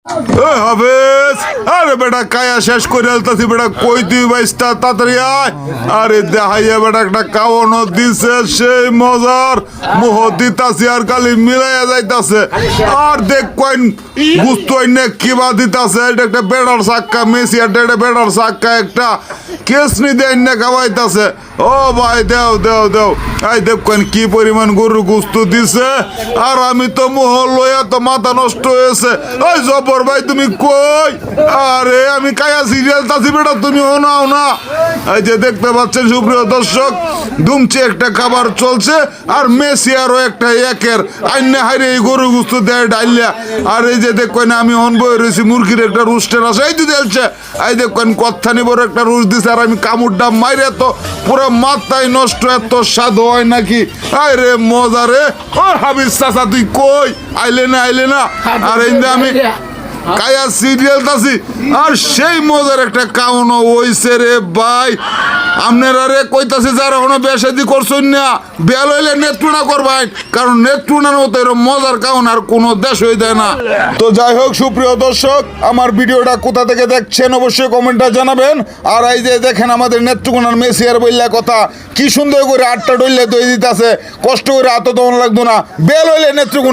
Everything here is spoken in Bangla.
হাফেজ, আরে বেটা কায়া শেষ করে আলতাছি বেটা, কই তুই বাইস্তা তাড়াতাড়ি আয়। আরে দেখাইয়া বেটা একটা কাওয়ানো দিছে সেই মজার, মোহ দিতাছি আর খালি মিলাইয়া যাইতাছে। আর দেখ কইন গুস্ত আইনে কিবা দিতাছে, এটা একটা বেড়ার চাক্কা মেসি, আর এটা বেড়ার চাক্কা একটা কেসনি দিয়ে আইনে খাওয়াইতাছে। ও ভাই দেও দেও দেও, এই দেখ কইন কি পরিমাণ গরু গুস্ত দিছে। আর আমি তো মোহ লইয়া তো মাথা নষ্ট হয়েছে। ওই জবর ভাই তুমি কই? আরে আমি কায়া সিরিয়াল তাছি বেটা, তুমি নাও না। এই যে দেখতে পাচ্ছেন সুপ্রিয় দর্শক, দুমচে একটা খাবার চলছে, আর মেসি আরো একটা একের আইনে হাইরে এই গরু গুস্ত দেয় ডাইলিয়া। আর এই যে দেখেন আমি হন বই রয়েছি, মুরগির একটা রুস্টের আছে, এই তো দিলছে। এই দেখেন কথানি বড় একটা রুশ দিছে, আর আমি কামড়টা মাইরে তো পুরো মাথায় নষ্ট, এত স্বাদ হয় নাকি। আরে মজা রে। ও হাবিজ চাচা তুই কই? আইলে না। আর এই যে আমি কায়া সিরিয়াল তাছি, আর সেই মজার একটা কাউনো হইছে রে ভাই। আপনারা রে কইতাছে যারা এখনো বেশাদি করছেন না, বেল হইলে নেত্রুনা করবেন, কারণ নেত্রুনার মতো এরকম মজার কাউন আর কোনো দেশ হয়ে দেয় না। তো যাই হোক সুপ্রিয় দর্শক, আমার ভিডিওটা কোথা থেকে দেখছেন অবশ্যই কমেন্টে জানাবেন। আর এই যে দেখেন আমাদের নেত্রকোনার মেসি আর বললা কথা, কি সুন্দর করে আটটা ডইলে দই দিতেছে, কষ্ট করে এত দমন লাগতো না, বেল হইলে নেত্রকোনা।